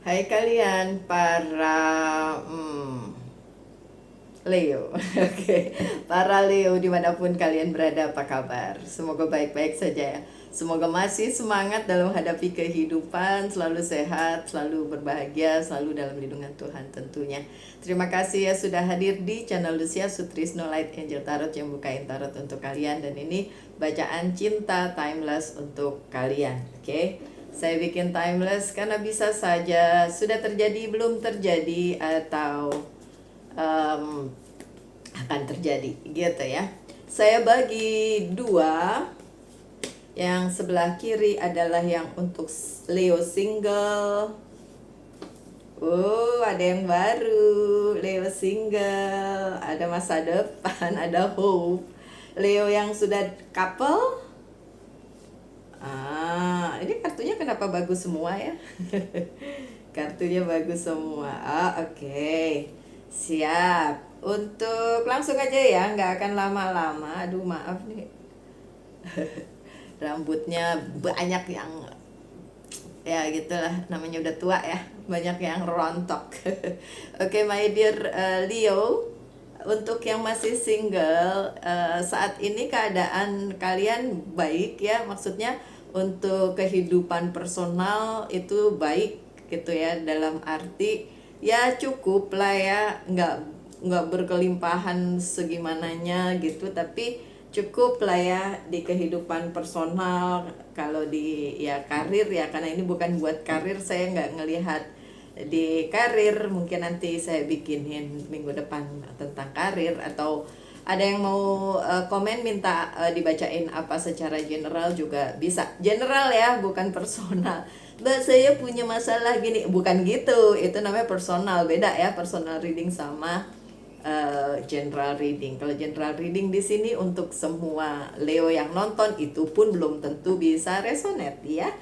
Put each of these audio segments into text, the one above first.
Hai kalian para Leo. Oke. Para Leo dimanapun kalian berada, apa kabar? Semoga baik-baik saja ya. Semoga masih semangat dalam menghadapi kehidupan, selalu sehat, selalu berbahagia, selalu dalam lindungan Tuhan tentunya. Terima kasih ya sudah hadir di channel Lucia Sutrisno Light Angel Tarot yang bukain tarot untuk kalian. Dan ini bacaan cinta timeless untuk kalian. Oke. Saya bikin timeless karena bisa saja sudah terjadi, belum terjadi, atau um, akan terjadi gitu ya. Saya bagi dua. Yang sebelah kiri adalah yang untuk Leo single. Ada yang baru, Leo single, ada masa depan, ada hope. Leo yang sudah couple. Ini kartunya kenapa bagus semua ya? Kartunya bagus semua. Oke. Siap. Untuk langsung aja ya, nggak akan lama-lama. Aduh, maaf nih. Rambutnya banyak yang ya gitulah, namanya udah tua ya, banyak yang rontok. Oke, my dear Leo, untuk yang masih single, saat ini keadaan kalian baik ya, maksudnya untuk kehidupan personal itu baik gitu ya, dalam arti ya cukup lah ya, nggak berkelimpahan segimananya gitu, tapi cukup lah ya di kehidupan personal. Kalau di ya karir ya, karena ini bukan buat karir, saya nggak ngelihat di karir. Mungkin nanti saya bikinin minggu depan tentang karir, atau ada yang mau komen minta dibacain apa secara general juga bisa. General ya, bukan personal. Mbak, saya punya masalah gini, bukan gitu. Itu namanya personal, beda ya personal reading sama general reading. Kalau general reading di sini untuk semua Leo yang nonton, itu pun belum tentu bisa resonate ya.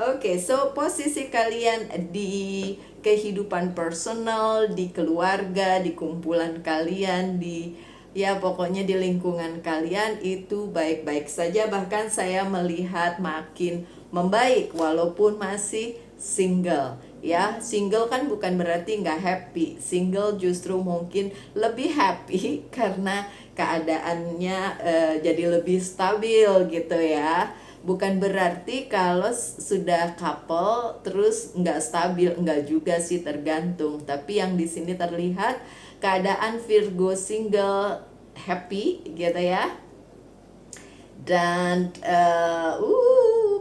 Oke, so posisi kalian di kehidupan personal, di keluarga, di kumpulan kalian, di ya pokoknya di lingkungan kalian itu baik-baik saja. Bahkan saya melihat makin membaik walaupun masih single ya. Single kan bukan berarti nggak happy. Single justru mungkin lebih happy karena keadaannya jadi lebih stabil gitu ya. Bukan berarti kalau sudah couple terus nggak stabil, nggak juga sih, tergantung. Tapi yang di sini terlihat keadaan Virgo single happy gitu ya. Dan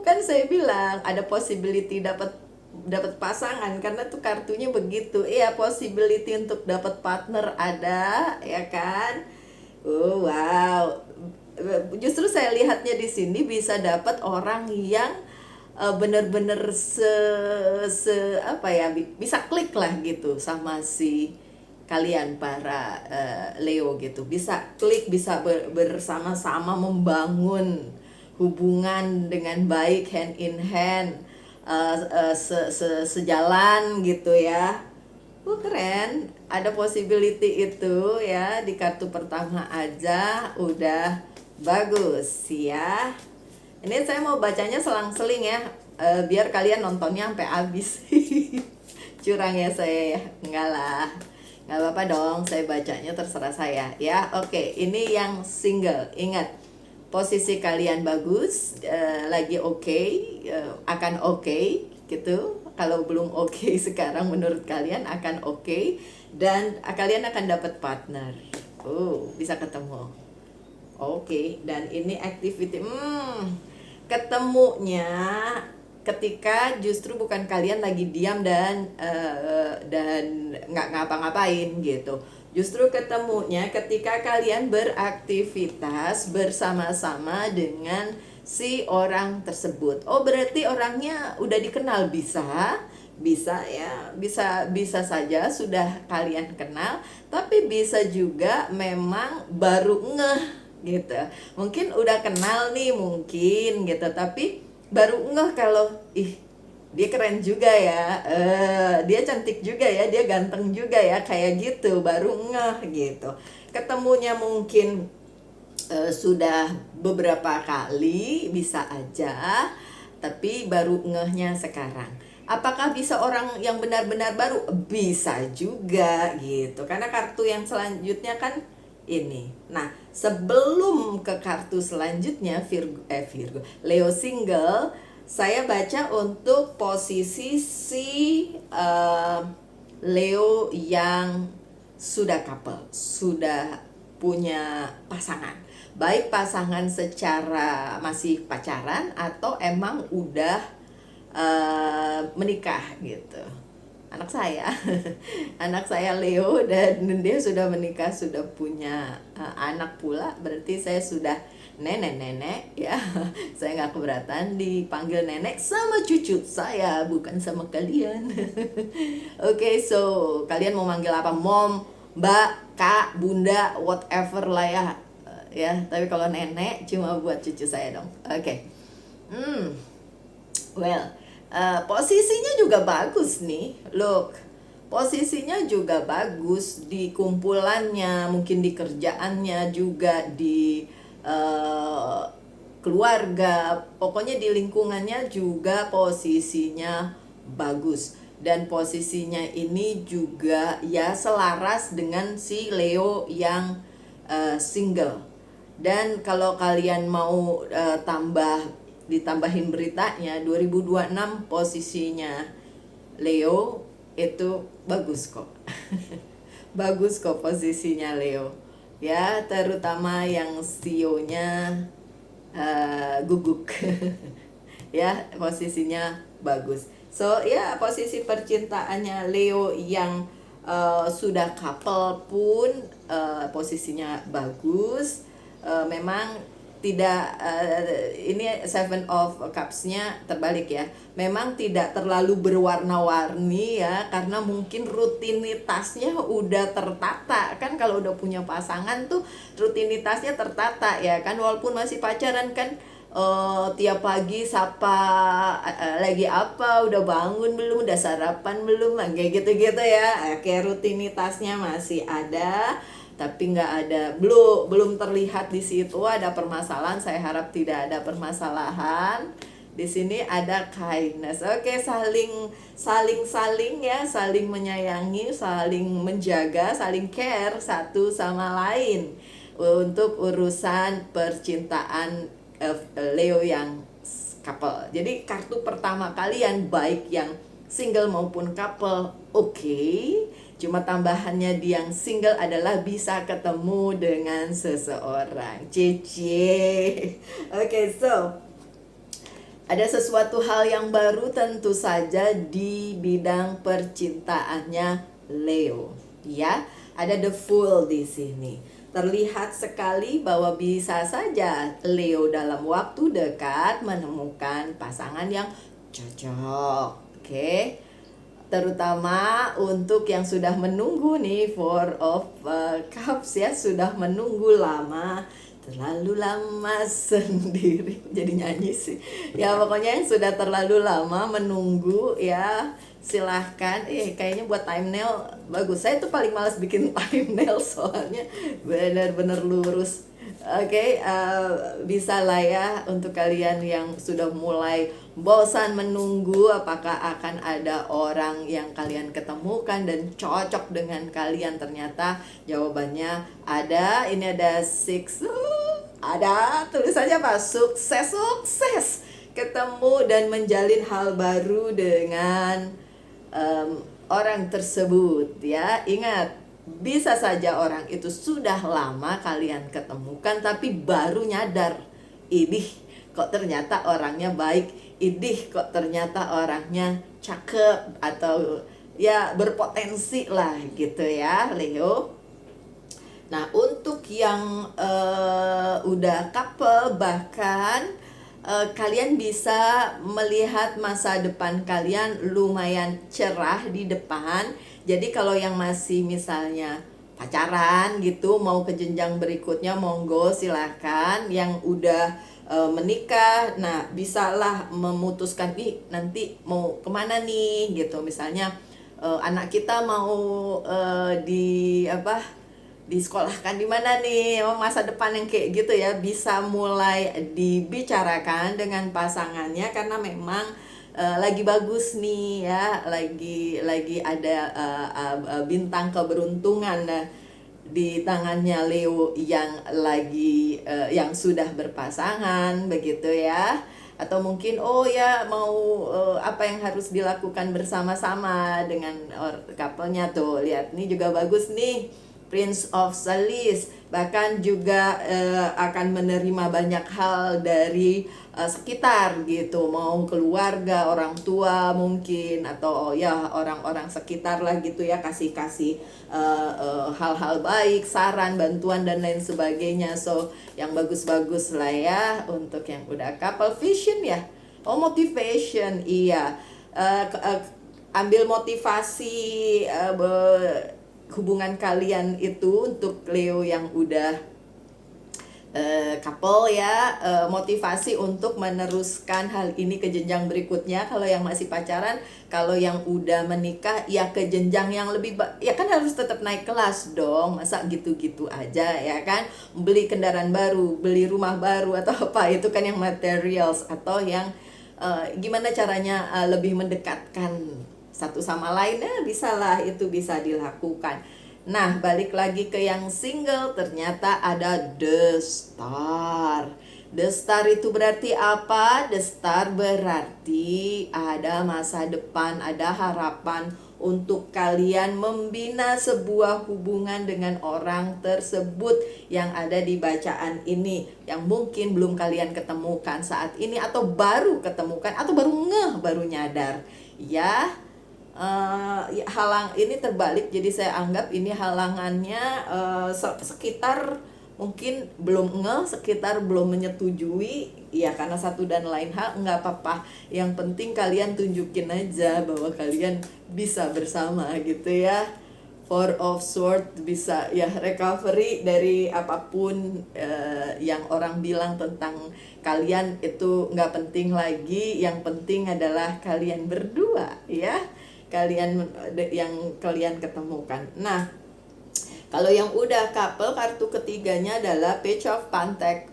kan saya bilang ada possibility dapat dapat pasangan, karena tuh kartunya begitu. Iya, possibility untuk dapat partner ada ya kan. Wow. Justru saya lihatnya di sini bisa dapat orang yang bener-bener apa ya, bisa klik lah gitu sama si kalian para Leo gitu. Bisa klik, bisa bersama-sama membangun hubungan dengan baik, hand in hand, sejalan gitu ya. Keren. Ada possibility itu ya, di kartu pertama aja udah bagus ya. Ini saya mau bacanya selang-seling ya, biar kalian nontonnya sampai habis. Curang ya saya ya, enggak lah, nggak apa-apa dong, saya bacanya terserah saya ya. Oke, ini yang single, ingat posisi kalian bagus, lagi oke, akan oke gitu. Kalau belum oke sekarang, menurut kalian akan oke, dan kalian akan dapat partner. Bisa ketemu. Oke, dan ini activity, ketemunya ketika justru bukan kalian lagi diam dan nggak ngapa-ngapain gitu. Justru ketemunya ketika kalian beraktivitas bersama-sama dengan si orang tersebut. Berarti orangnya udah dikenal, bisa ya, bisa saja sudah kalian kenal, tapi bisa juga memang baru ngeh gitu. Mungkin udah kenal nih mungkin gitu, tapi baru ngeh kalau dia keren juga ya, dia cantik juga ya, dia ganteng juga ya, kayak gitu, baru ngeh gitu. Ketemunya mungkin sudah beberapa kali bisa aja, tapi baru ngehnya sekarang. Apakah bisa orang yang benar-benar baru? Bisa juga gitu. Karena kartu yang selanjutnya kan ini. Nah, sebelum ke kartu selanjutnya Virgo, Leo single, saya baca untuk posisi si Leo yang sudah couple, sudah punya pasangan. Baik pasangan secara masih pacaran atau emang udah menikah gitu. Anak saya, anak saya Leo, dan dia sudah menikah, sudah punya anak pula. Berarti saya sudah nenek-nenek ya. Saya nggak keberatan dipanggil nenek sama cucu saya, bukan sama kalian. Oke, so kalian mau manggil apa? Mom, mbak, kak, bunda, whatever lah ya. Ya, tapi kalau nenek cuma buat cucu saya dong. Oke. Well, posisinya juga bagus nih. Look, posisinya juga bagus di kumpulannya, mungkin di kerjaannya juga, di uh, keluarga, pokoknya di lingkungannya juga posisinya bagus. Dan posisinya ini juga ya selaras dengan si Leo yang single. Dan kalau kalian mau ditambahin beritanya, 2026 posisinya Leo itu bagus kok. Bagus kok posisinya Leo. Ya, terutama yang CEO-nya guguk. Ya, posisinya bagus. So, ya posisi percintaannya Leo yang sudah couple pun posisinya bagus. Memang tidak ini Seven of Cups-nya terbalik ya. Memang tidak terlalu berwarna-warni ya, karena mungkin rutinitasnya udah tertata. Kan kalau udah punya pasangan tuh rutinitasnya tertata ya kan, walaupun masih pacaran kan tiap pagi sapa, lagi apa, udah bangun belum, udah sarapan belum, kayak gitu-gitu ya. Kayak rutinitasnya masih ada, tapi nggak ada, belum terlihat di situ ada permasalahan. Saya harap tidak ada permasalahan. Di sini ada kindness. Oke, saling ya, saling menyayangi, saling menjaga, saling care satu sama lain untuk urusan percintaan Leo yang couple. Jadi kartu pertama kalian, baik yang single maupun couple, oke. Cuma tambahannya di yang single adalah bisa ketemu dengan seseorang. Cece. Oke, so ada sesuatu hal yang baru tentu saja di bidang percintaannya Leo. Ya, ada the Fool di sini. Terlihat sekali bahwa bisa saja Leo dalam waktu dekat menemukan pasangan yang cocok. Oke. Terutama untuk yang sudah menunggu nih, Four of Cups ya, sudah menunggu lama, terlalu lama sendiri. Jadi nyanyi sih. Ya pokoknya yang sudah terlalu lama menunggu ya, silahkan. Kayaknya buat thumbnail bagus. Saya tuh paling malas bikin thumbnail soalnya bener-bener lurus. Oke, bisa lah ya untuk kalian yang sudah mulai bosan menunggu apakah akan ada orang yang kalian ketemukan dan cocok dengan kalian. Ternyata jawabannya ada. Ini ada six, ada tulisannya apa? Sukses ketemu dan menjalin hal baru dengan orang tersebut ya. Ingat, bisa saja orang itu sudah lama kalian ketemukan tapi baru nyadar, idih kok ternyata orangnya baik, idih kok ternyata orangnya cakep, atau ya berpotensi lah gitu ya Leo. Nah, untuk yang udah couple, bahkan kalian bisa melihat masa depan kalian lumayan cerah di depan. Jadi kalau yang masih misalnya pacaran gitu, mau ke jenjang berikutnya, monggo silahkan. Yang udah menikah, nah bisalah memutuskan, nanti mau kemana nih gitu. Misalnya anak kita mau disekolahkan di mana nih, masa depan yang kayak gitu ya, bisa mulai dibicarakan dengan pasangannya. Karena memang lagi bagus nih ya, lagi ada bintang keberuntungan di tangannya Leo yang yang sudah berpasangan begitu ya. Atau mungkin oh ya mau apa yang harus dilakukan bersama-sama dengan couple-nya tuh. Lihat nih juga bagus nih. Prince of Salis, bahkan juga akan menerima banyak hal dari sekitar gitu, mau keluarga, orang tua mungkin, atau ya orang-orang sekitar lah gitu ya, kasih-kasih hal-hal baik, saran, bantuan dan lain sebagainya. So yang bagus-bagus lah ya untuk yang udah couple vision ya. Oh motivation, iya. Ambil motivasi hubungan kalian itu untuk Leo yang udah couple ya, motivasi untuk meneruskan hal ini ke jenjang berikutnya. Kalau yang masih pacaran, kalau yang udah menikah ya ke jenjang yang lebih ya kan harus tetap naik kelas dong, masa gitu-gitu aja ya kan, beli kendaraan baru, beli rumah baru atau apa, itu kan yang materials, atau yang gimana caranya lebih mendekatkan satu sama lainnya, bisa lah, itu bisa dilakukan. Nah, balik lagi ke yang single, ternyata ada The Star. The Star itu berarti apa? The Star berarti ada masa depan, ada harapan untuk kalian membina sebuah hubungan dengan orang tersebut yang ada di bacaan ini, yang mungkin belum kalian ketemukan saat ini, atau baru ketemukan, atau baru nyadar ya. Ini terbalik, jadi saya anggap ini halangannya sekitar mungkin belum sekitar belum menyetujui ya, karena satu dan lain hal. Nggak apa-apa, yang penting kalian tunjukin aja bahwa kalian bisa bersama gitu ya. Four of Swords bisa ya, recovery dari apapun yang orang bilang tentang kalian itu nggak penting lagi. Yang penting adalah kalian berdua ya, kalian yang kalian ketemukan. Nah, kalau yang udah couple, kartu ketiganya adalah Page of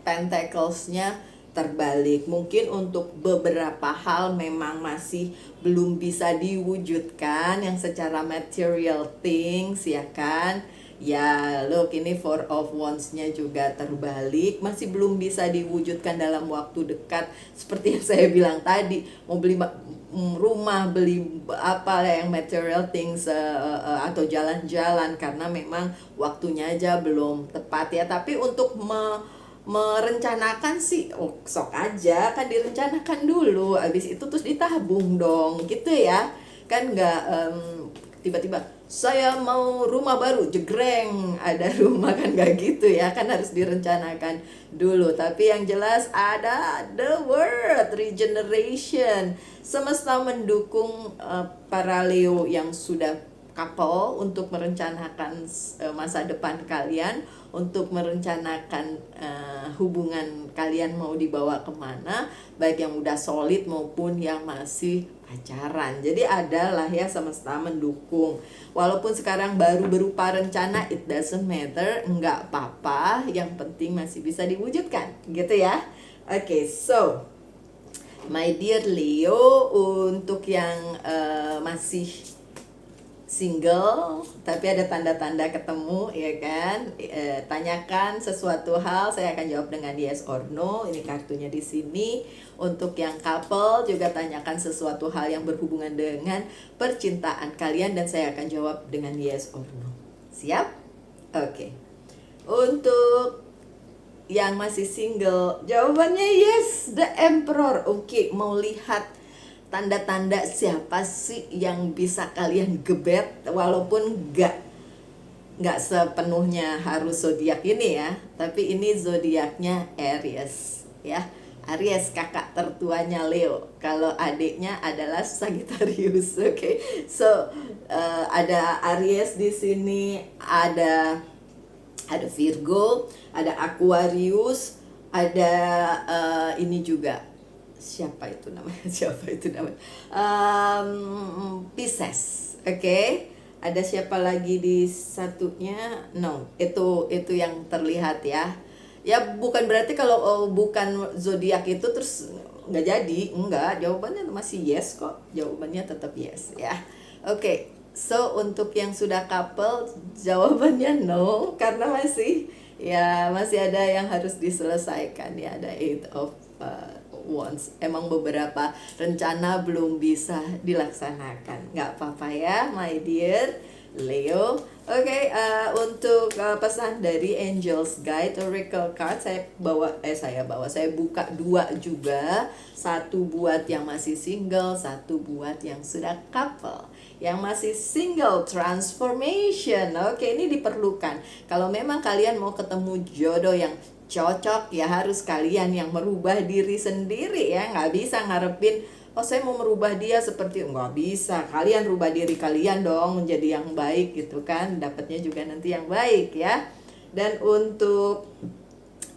Pentacles-nya terbalik. Mungkin untuk beberapa hal memang masih belum bisa diwujudkan yang secara material things ya kan. Ya, look, ini Four of Wands-nya juga terbalik, masih belum bisa diwujudkan dalam waktu dekat. Seperti yang saya bilang tadi, mau beli rumah, beli apa yang material things atau jalan-jalan, karena memang waktunya aja belum tepat ya. Tapi untuk merencanakan sih, sok aja kan, direncanakan dulu, abis itu terus ditabung dong gitu ya kan. Nggak tiba-tiba saya mau rumah baru jegreng ada rumah, kan nggak gitu ya kan, harus direncanakan dulu. Tapi yang jelas ada the word regeneration. Semesta mendukung para Leo yang sudah couple untuk merencanakan masa depan kalian, untuk merencanakan hubungan kalian mau dibawa kemana, baik yang udah solid maupun yang masih pacaran. Jadi adalah ya, semesta mendukung. Walaupun sekarang baru berupa rencana, it doesn't matter, nggak apa-apa, yang penting masih bisa diwujudkan gitu ya. Oke, so my dear Leo, untuk yang masih single tapi ada tanda-tanda ketemu ya kan, tanyakan sesuatu hal, saya akan jawab dengan yes or no. Ini kartunya di sini. Untuk yang couple juga tanyakan sesuatu hal yang berhubungan dengan percintaan kalian dan saya akan jawab dengan yes or no. Siap? Oke. Untuk yang masih single, jawabannya yes, the Emperor. Oke, mau lihat tanda-tanda siapa sih yang bisa kalian gebet, walaupun nggak sepenuhnya harus zodiak ini ya, tapi ini zodiaknya Aries ya. Aries kakak tertuanya Leo, kalau adiknya adalah Sagittarius. Oke. So ada Aries di sini, ada Virgo, ada Aquarius, ada ini juga, siapa itu namanya Pisces. Oke. Ada siapa lagi di satunya? No, itu yang terlihat ya. Ya bukan berarti kalau bukan zodiak itu terus nggak jadi, enggak, jawabannya masih yes kok, jawabannya tetap yes ya. Oke, so untuk yang sudah couple jawabannya no, karena masih ada yang harus diselesaikan ya, ada eight of wands. Emang beberapa rencana belum bisa dilaksanakan, nggak apa-apa ya my dear Leo. Oke, untuk pesan dari Angels Guide Oracle Card, saya buka dua juga, satu buat yang masih single, satu buat yang sudah couple. Yang masih single, transformation. Oke, ini diperlukan. Kalau memang kalian mau ketemu jodoh yang cocok, ya harus kalian yang merubah diri sendiri ya, nggak bisa ngarepin oh saya mau merubah dia seperti, nggak bisa, kalian rubah diri kalian dong menjadi yang baik gitu kan, dapatnya juga nanti yang baik ya. Dan untuk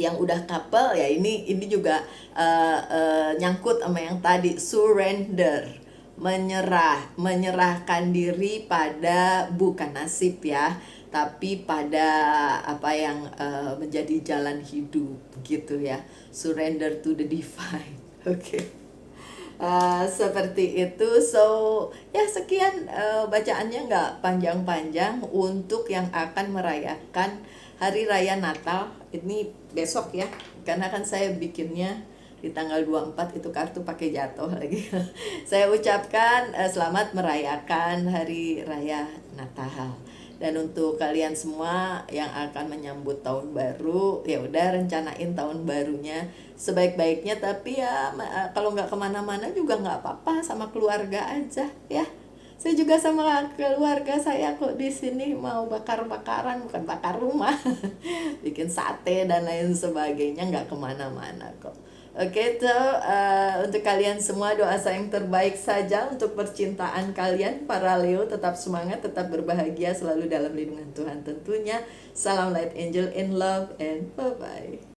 yang udah couple ya, ini juga nyangkut sama yang tadi, surrender, menyerahkan diri pada bukan nasib ya, tapi pada apa yang menjadi jalan hidup gitu ya, surrender to the divine. Oke. Seperti itu. So ya sekian bacaannya, nggak panjang-panjang. Untuk yang akan merayakan hari raya Natal ini besok ya, karena kan saya bikinnya di tanggal 24, itu kartu pakai jatuh lagi. Saya ucapkan selamat merayakan hari raya Natal. Dan untuk kalian semua yang akan menyambut tahun baru, ya udah rencanain tahun barunya sebaik-baiknya. Tapi ya kalau nggak kemana-mana juga nggak apa-apa, sama keluarga aja ya. Saya juga sama keluarga saya kok di sini mau bakar-bakaran, bukan bakar rumah, bikin sate dan lain sebagainya, nggak kemana-mana kok. Oke, untuk kalian semua doa saya yang terbaik saja untuk percintaan kalian para Leo. Tetap semangat, tetap berbahagia, selalu dalam lindungan Tuhan tentunya. Salam Light Angel in love and bye-bye.